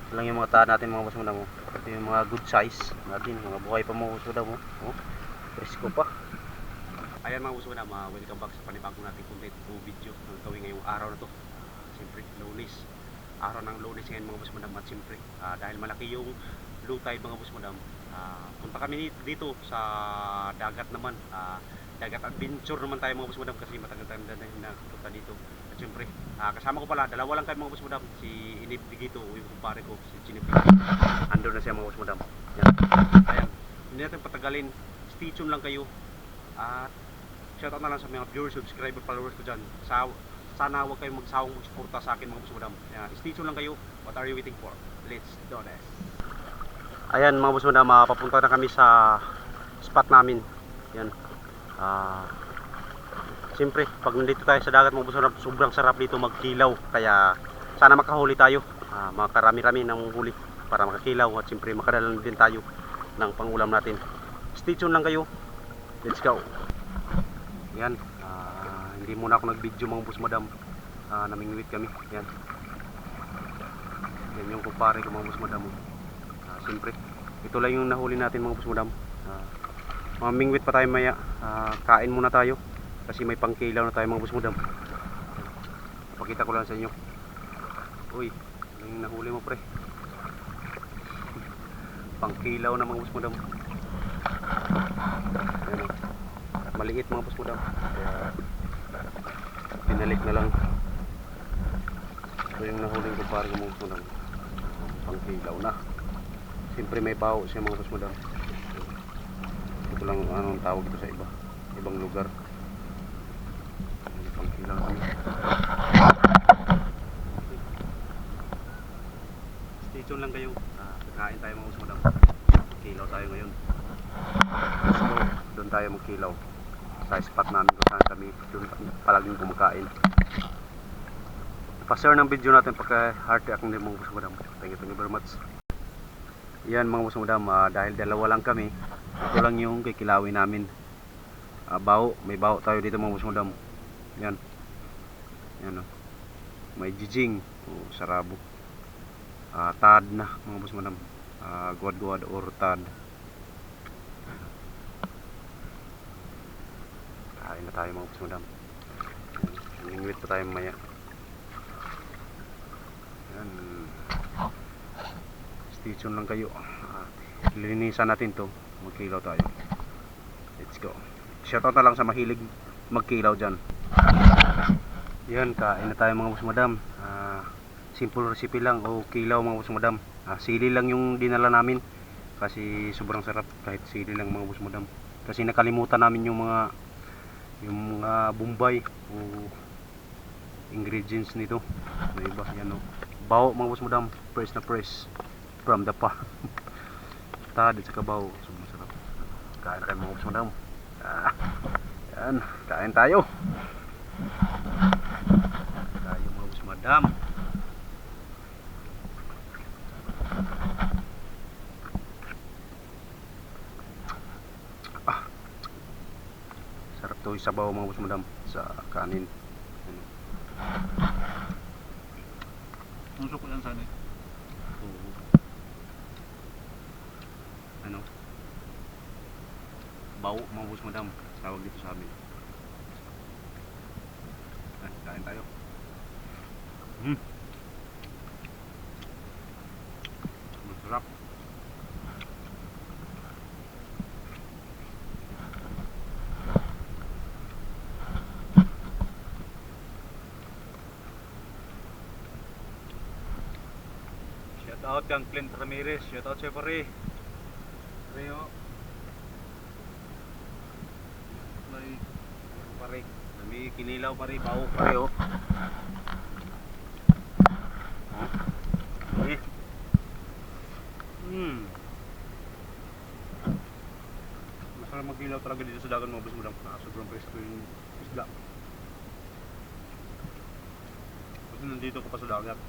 Ito lang yung mga tahan natin mga boss madam. Ito yung mga good size natin, mga buhay pa mga boss madam. Presko pa. Ayan mga boss madam, welcome back sa panibagong nating content o video na gawin ngayong araw na to. Siyempre, Lunes. Araw ng Lunes ngayon mga boss madam. At siyempre, dahil malaki yung low tide mga boss madam, punta kami dito sa dagat naman. Dagat adventure naman tayo mga boss madam kasi matagal-tagal na yung napunta dito. At siyempre, kasama ko pala, dalawa lang kayo mga boss madam, si Inip Digito o yung kumpare ko, si Chinip Digito. Andun na siya mga boss madam. Yan. Ayan, hindi natin patagalin, stay tuned lang kayo. At shoutout na lang sa mga viewers, subscriber, followers ko dyan. Sana huwag kayong magsawang magsuporta sa akin mga boss madam. Stay tuned lang kayo. What are you waiting for? Let's do this. Ayan mga boss madam, papunta na kami sa spot namin. Yan. Siyempre, pag nandito tayo sa dagat mga boss madam, sobrang sarap dito magkilaw. Kaya sana makahuli tayo. Makarami-rami ng huli para makakilaw. At siyempre makadala din tayo ng pangulam natin. Stay tuned lang kayo. Let's go. Yan. Hindi muna ako nag-video mga boss madam. Namingwit kami. Yan. Yan yung kumpare ko mga boss madam. Siyempre, ito lang yung nahuli natin mga boss madam. Mamingwit pa tayo maya. Kain muna tayo kasi may pangkilaw na tayo mga boss madam. Pakita ko lang sa inyo. Uy, ano yung nahuli mo pre? Pangkilaw na mga boss madam. Yan, maliit mga boss madam. Kaya pinalik na lang. Ito yung nahuli ko para mga boss madam. Pangkilaw na. Siyempre may baho siya mga boss madam. Ito lang anong tawag ito sa ibang lugar. Pangkilaw kami. Stay tuned lang kayo. Kakain tayo mga boss madam. Kilaw tayo ngayon. So, doon tayo magkilaw sa spot namin kung saan kami doon palaging kumakain. Pa-share ng video natin pagka-heart react ng mga boss madam. Thank you very much. Yan mga boss madam, dahil dalawa lang kami, ito lang yung kikilawin namin. May baho tayo dito mga boss madam. Yan. Yan o. May jijing o sarabo. Tad na mga boss madam. Guad-guad or tad. Kain na tayo mga boss madam. Lingwit pa tayo maya. Yan. Stay tuned lang kayo. Linisan natin to. Magkilaw tayo. Let's go. Shoutout na lang sa mahilig magkilaw dyan. Yan, kain na tayo mga boss madam. Simple recipe lang o kilaw mga boss madam. Sili lang yung dinala namin kasi sobrang sarap kahit sili lang mga boss madam. Kasi nakalimutan namin yung mga bombay o ingredients nito. May iba yan o. Baho mga boss madam, fresh na fresh from the pa. Tad at saka baho, sobrang sarap. Kain na kayo mga boss madam. Yan, kain tayo. Tayo mga boss madam. Sarap to isabaw mga boss madam sa kanin. Nusok ko lang sana. Ano? Bawo mga boss madam, tawag dito sa amin. Kain tayo. Masarap. Shoutout kang Clint Ramirez. Shoutout sa'yo pare. Reo. Pare, kami kinilaw pare, bawo pare oh. Okay. Masarap magkilaw talaga dito sa dagat mga boss madam. Sobrang presko yung isda. Kasi nandito ka pa sa dagat.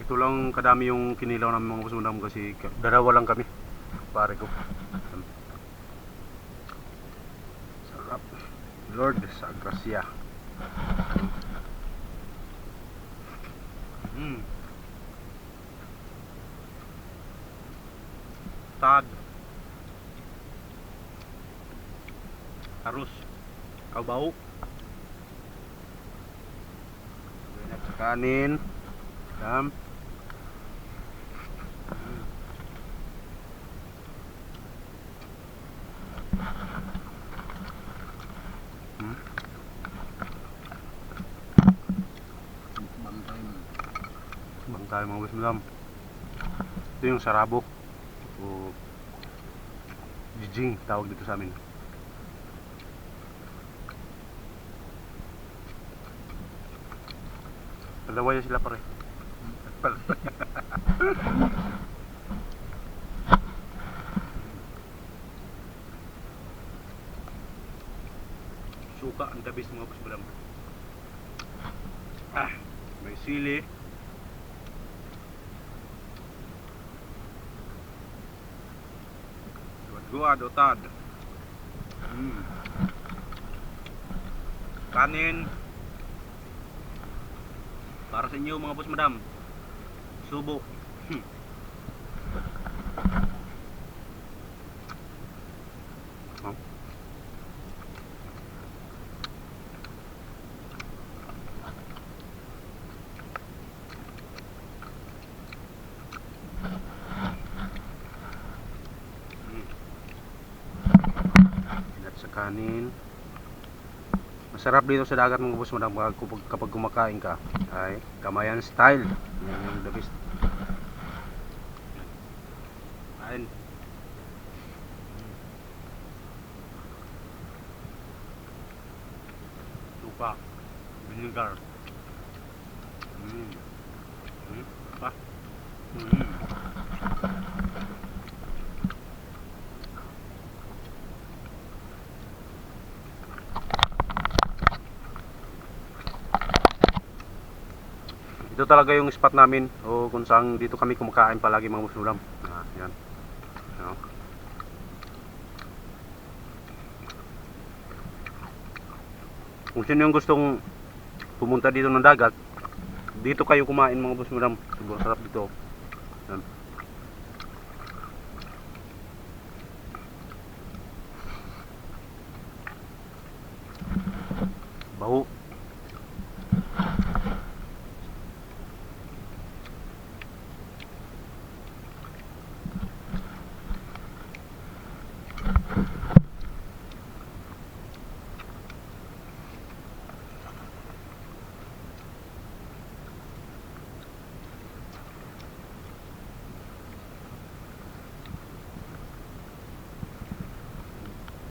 Ito Ito lang kadami yung kinilaw namin mga boss madam kasi dalawa lang kami. Pare ko. Sarap. Lord sa grasya. Tad. Harus. Kabaw. Ganyan sa kanin. Dam. Bang tayo mga boss madam. Ito yung sarabo o jijing tawag dito sa amin. Dalawa yan sila pare. Suka ang tabis mga boss madam. May sili. Guad o tad. Kanin. Para sa inyo mga boss madam. Subo. Sa kanin. Masarap dito sa dagat mga boss madam kapag kumakain ka ay Kamayan style. Yan yung the best. Kain. Suka. Vinegar. Pa. Ito talaga yung spot namin o kung saan dito kami kumakain palagi mga boss madam. Yan. Yan. Kung sino yung gustong pumunta dito ng dagat, dito kayo kumain mga boss madam. Sobrang sarap dito. Yan. Baho.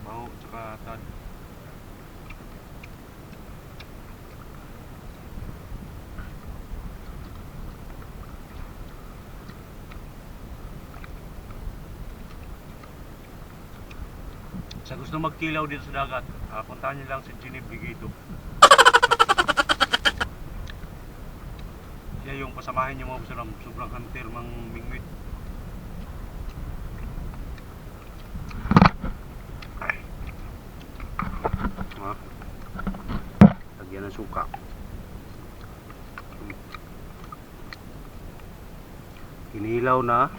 Baho tsaka tad. Sa gusto magkilaw dito sa dagat, puntahan niyo lang si Ginib Ligito. Siya yung pasamahin niyo mga boss madam. Sobrang hunter mang mingwit. Lagyan ng suka. Inilaw na.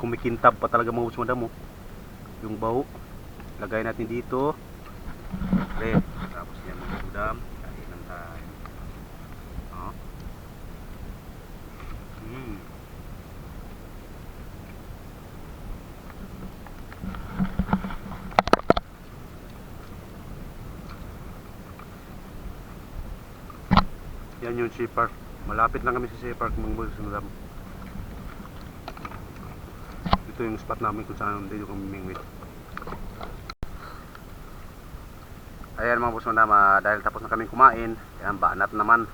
Kumikintab pa talaga mga boss madam. Yung baho. Lagay natin dito. Red. Tapos yan mga madam. Kain lang tayo. Yan yung sea park. Malapit lang kami sa sea park mga boss madam. Ito yung spot namin kung saan dito kami mingwit. Ayan mga boss madam, dahil tapos na kami kumain, ayan, banat naman.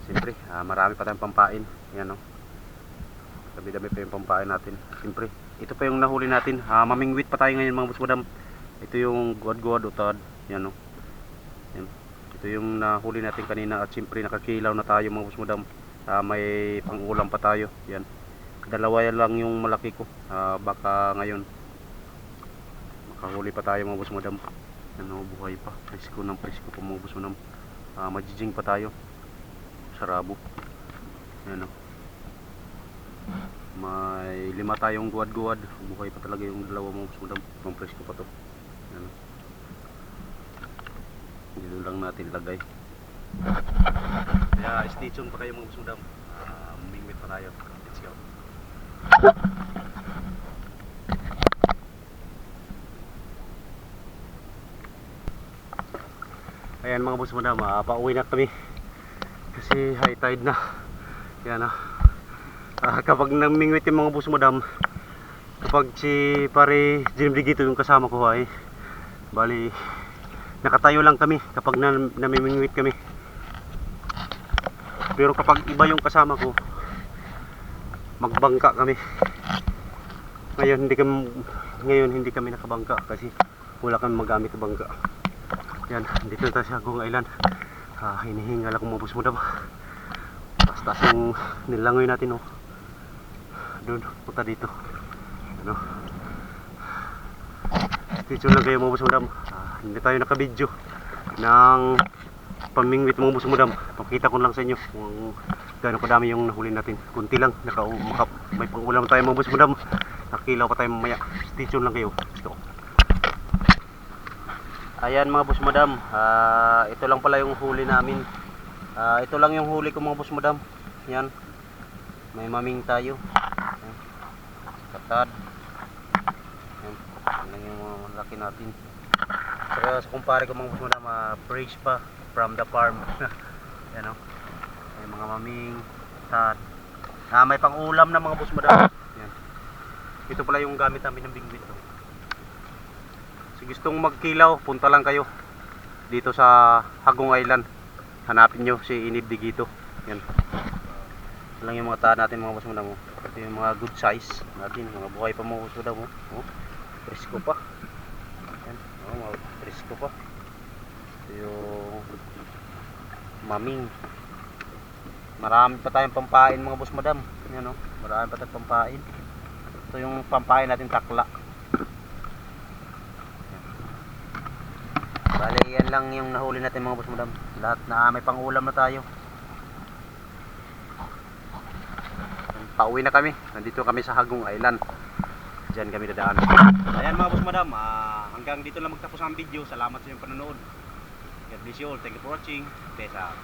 Siyempre, marami pa tayong pampain. Ayan o. Dami-dami pa yung pampain natin. Siyempre, ito pa yung nahuli natin. Mamingwit pa tayo ngayon mga boss madam. Ito yung guad-guad o tad. Ayan o. Ayan. Ito yung nahuli natin kanina at siyempre nakakilaw na tayo mga boss madam. may pang-ulam pa tayo. Yan. Dalawa lang yung malaki ko. Baka ngayon makahuli pa tayo mga boss madam. Ano, buhay pa. Presko pa mga boss madam. Majijing pa tayo. Sarabo. Yan o. May 5 tayong guwad-guwad. Buhay pa talaga yung dalawa mga boss madam. Pang presko pa to. Yan o. Dito lang natin lagay. Kaya stay tuned pa kayo mga boss madam. Mingwit pa tayo. Let's go. Ayan mga boss madam, pauwi na kami kasi high tide na. Yan kapag namingwit yung mga boss madam, kapag si pare Jimmy dito yung kasama ko ay bali nakatayo lang kami kapag namimingwit kami. Pero kapag iba yung kasama ko, magbangka kami. Ngayon hindi kami nakabangka kasi wala kami magamit na bangka. Yan, dito na tayo sa Hagong Island. Hinihingal ako mga boss madam. Taas yung nilangoy natin oh. Doon, punta dito. Ano? Stay tuned lang kayo mga boss madam. Hindi tayo nakabidyo ng pamingwit mga boss madam. Pakita ko lang sa inyo kung gaano kadami yung nahuli natin. Kunti lang, may pang-ulam tayo mga boss madam. Nakilaw pa tayo mamaya. Stay tuned lang kayo. Let's go. Ayan mga boss madam, ito lang pala yung huli namin. Ito lang yung huli ko mga boss madam. Yan, may maming tayo. Ayan. Katad. Ayan, yan yung mga laki natin. Saka sa kumpare ko mga boss madam, fresh pa from the farm. Yan o, may mga maming tad. May pang ulam na mga boss madam. Yan. Ito pala yung gamit namin ng bingwit. Gustong magkilaw, punta lang kayo dito sa Hagong Island. Hanapin nyo si Inib Digito. Yan. Ito lang yung mga tahan natin mga boss madam. Ito yung mga good size natin. Mga buhay pa mga boss madam. Presko pa. Yan. Mga presko pa. Ito yung maming. Marami pa tayong pampain mga boss madam. Yan, marami pa tayong pampain. Ito yung pampain natin, takla. Bale, yan lang yung nahuli natin mga boss madam. Lahat na may pang-ulam na tayo. Pauwi na kami. Nandito kami sa Hagong Island. Diyan kami dadaan. Ayan mga boss madam, hanggang dito lang magtapos ang video. Salamat sa inyong panonood. God bless you all. Thank you for watching. Peace out.